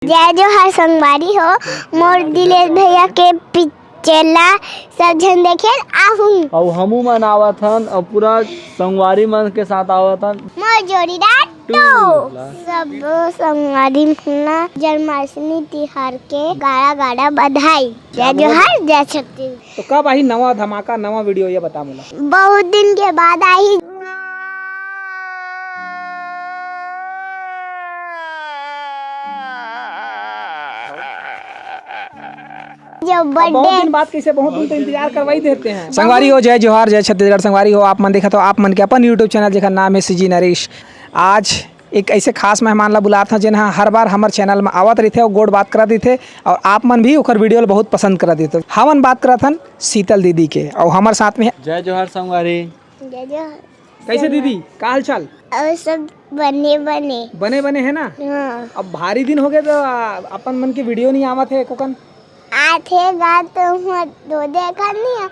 जय जोहार संगवारी हो मोर दिलेश भैया के पिचला सब जन देखे आहूं और हमू मन आवत हन और पूरा संगवारी मन के साथ आवत हन मोर जोड़ीदार टू सब संगवारी ना जन्माष्टमी तिहार के गाड़ा गाड़ा बधाई। जय जोहार जय छत्तीसगढ़। तो कब आई नवा धमाका नवा वीडियो ये बता मुला। बहुत दिन के बाद आई। बहुत दिन बाद कैसे बहुत दिन तो इंतजार करवाई देते हैं। संगवारी हो जय जोहार जय छत्तीसगढ़। संगवारी हो आप मन देखा तो आप मन के अपन यूट्यूब चैनल जेकर नाम है सीजी नरेश। आज एक ऐसे खास मेहमान ला बुलात था जिन्हा हर बार हमारे चैनल में आवत रही थे और गोड बात करत थे और आप मन भी ओकर वीडियो बहुत पसंद करत थे। हमन बात करत हन शीतल दीदी के और हमारे साथ में जय जोहार संगवारी। जय जोहार। कैसे दीदी का हाल चाल? और सब बने बने बने बने है ना। हाँ। अब भारी दिन हो गए तो अपन मन की वीडियो नहीं आवत है कोकन आथे गा तो दो देखा नहीं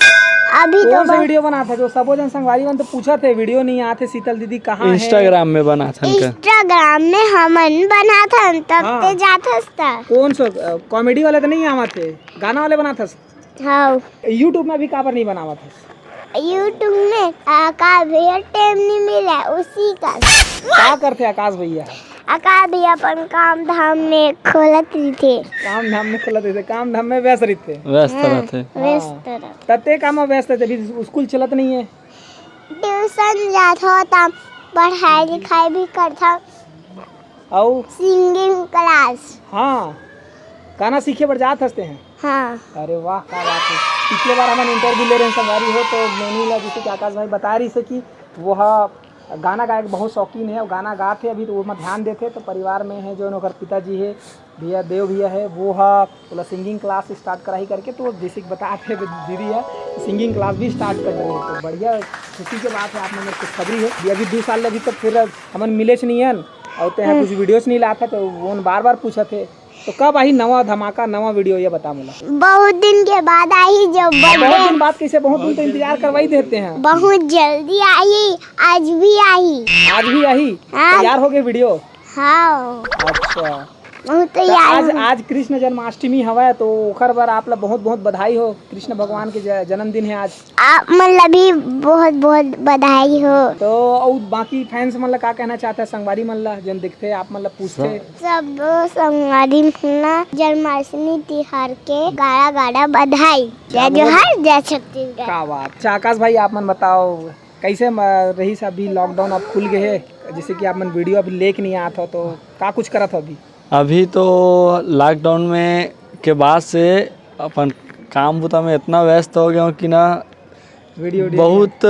अभी तो कौन सा वीडियो बना था जो सबो जन संगवारी मन तो पूछा थे वीडियो नहीं आते शीतल दीदी कहाँ है। इंस्टाग्राम में बना था इंस्टाग्राम में हमन बना था तब हाँ। ते जाता था। कौन सा कॉमेडी वाले तो नहीं आवा थे गाना वाले बना था। हाँ यूट्यूब में भी काबर नहीं बनावा था। यूट्यूब में आकाश भैया टाइम नहीं मिला उसी का क्या करते आकाश भैया? आकाश भैया अपन काम धाम में खोलत रही थे। काम धाम में खुलते थे काम धाम में व्यस्त रहते व्यस्त रहते व्यस्त रह तते काम में व्यस्त रहते अभी स्कूल चलत नहीं है। ट्यूशन जाता था पढ़ाई लिखाई भी करता और सिंगिंग क्लास। हाँ गाना सीखे पर जात हंसते हैं। हाँ अरे वाह क्या बात है। पिछले बार हम इंटरव्यू ले रहे हैं संगवारी हो तो मैंने ला जैसे कि आकाश भाई बता रही से कि वो गाना गायक बहुत शौकीन है और गाना गाते अभी तो वो में ध्यान देते तो परिवार में है जो उनका पिताजी है भैया देव भैया है वो बोला सिंगिंग क्लास स्टार्ट कराई करके तो जैसे कि बताते दीदी है सिंगिंग क्लास भी स्टार्ट कर रहे हैं तो बढ़िया खुशी की बात है। आप मैंने कुछ खबरी है अभी 2 साल अभी तक फिर हमन मिले नहीं है और तो कुछ वीडियोस नहीं लाता तो वो बार बार पूछा थे। तो कब आई नवा धमाका नवा वीडियो ये बता मुला। बहुत दिन के बाद आई जब बहुत दिन बाद कैसे बहुत दिन तो इंतजार करवाई देते हैं। बहुत जल्दी आई आज भी आई हाँ। तैयार हो गए वीडियो। हाँ अच्छा बहुत तो तैयार आज कृष्ण जन्माष्टमी हवा तो ओखर बार आप लोग बहुत बहुत बधाई हो। कृष्ण भगवान के जन्मदिन है आज। आप मतलब भी बहुत बहुत बधाई हो। तो और बाकी फैंस मतलब क्या कहना चाहते हैं संगवारी मल्ला जन दिखते आप मतलब पूछते सब संगवारी ना जन्माष्टमी तिहार के गाड़ा गाड़ा बधाई। जय जोहार जय छत्तीसगढ़। क्या बात। आकाश भाई आप मन बताओ कैसे रही सब अभी लॉकडाउन अब खुल गए है जैसे कि आप मन वीडियो अभी लेके नहीं आता तो क्या कुछ करा था अभी तो लॉकडाउन में के बाद से अपन काम बुता में इतना व्यस्त हो गया कि ना वीडियो बहुत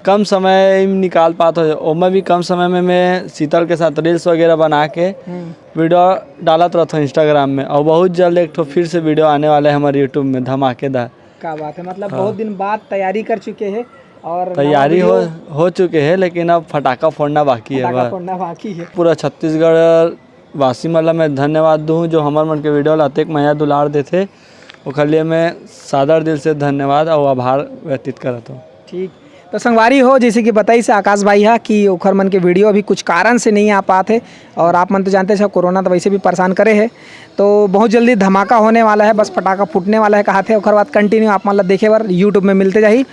कम समय निकाल पाता है और मैं भी कम समय में मैं शीतल के साथ रील्स वगैरह बना के वीडियो डालत रहता हूँ इंस्टाग्राम में और बहुत जल्द एक तो फिर से वीडियो आने वाला है हमारे यूट्यूब में धमाकेदार। क्या बात है मतलब बहुत दिन बाद तैयारी कर चुके हैं और तैयारी हो चुके हैं लेकिन अब फटाका फोड़ना बाकी है। पूरा छत्तीसगढ़ वासी मतलब मैं धन्यवाद दूँ जो हमारे मन के वीडियो लाते एक मैया दुलार देते ओकर लिए मैं सादर दिल से धन्यवाद और आभार व्यतीत करता हूँ। ठीक तो संगवारी हो जैसे कि बताई से आकाश भाई है कि ओखर मन के वीडियो अभी कुछ कारण से नहीं आ पाते और आप मन तो जानते हैं कोरोना तो वैसे भी परेशान करे है तो बहुत जल्दी धमाका होने वाला है बस फटाका फूटने वाला है कहा थे ओखर बाद कंटिन्यू आप मतलब देखे बार यूट्यूब में मिलते जाही।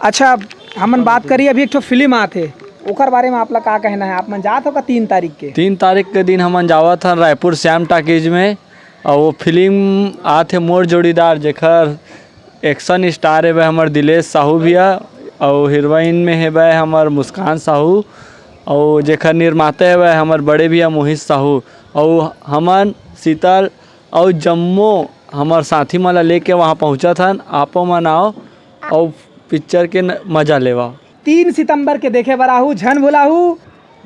अच्छा हमन बात करिए अभी एक तो फिल्म आते ओकर बारे में आप लोग क्या कहना है? आप मन जात हो का 3 तारीख के? 3 तारीख के दिन हमन जावा था रायपुर श्याम टाकीज में और वो फिल्म आते मोर जोड़ीदार जेखर एक्शन स्टार है वह हमार दिलेश साहू भैया और हीरोइन में है वह हमार मुस्कान साहू और जेखर निर्माता है वह हमार बड़े भैया मोहित साहू और हमन शीतल और जम्मू हमार साथी मला लेके वहाँ पहुँचा था। आपो मन आओ और पिक्चर के मजा लेवा। 3 सितंबर के देखे बराहू झन भुलाहू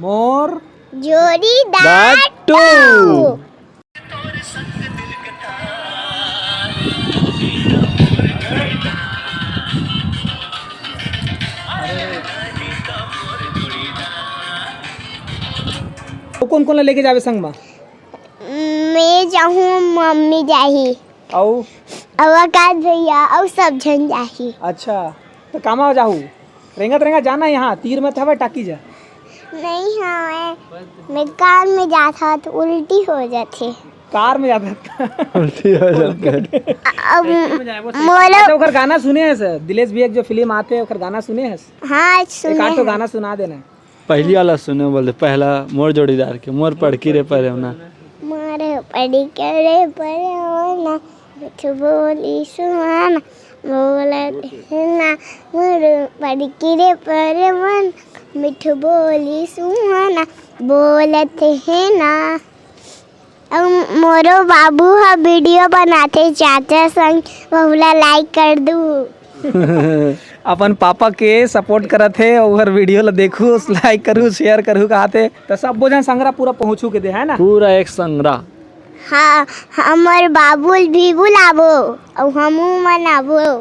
मोर जोड़ीदार टू। तो कौन कौन लेके जावे संग में? मैं जाहूँ मम्मी जाही और आकाश भैया और सब जन जाही। अच्छा तो कामा जाहू रेंगा जाना यहाँ तीर में था टाकी जा नहीं हाँ मैं कान में जाता तो उल्टी हो जाती। कार में जाता था। उल्टी हो जाता है। अब मोरो अच्छा ओकर गाना सुने हैं सर, दिलेश भैया के जो फिल्म आते हैं ओकर गाना सुने हैं? हाँ एक सुने आध तो हैं। गाना सुना देना। पहली वाला सुने बोले, पहला मोर जोड़ीदार के, मोर पड़की रे पर ना मारे पड़ी करे परवाना मिठ बोली सुहाना बोलत है ना मोर पड़ी रे परवान मिठ बोली सुहाना बोलत है ना। अब मोरो बाबू हा वीडियो बनाते चाचा संग बहुला लाइक कर दू। अपन पापा के सपोर्ट करत है और वीडियो ला देखू, लाइक करू, शेयर करू कहते तो सब बोझन संग्रह पूरा पहुँचू के दे है ना। पूरा एक संग्रह। हाँ हमार बाबू भी बुलाबो और हमू मनाबो।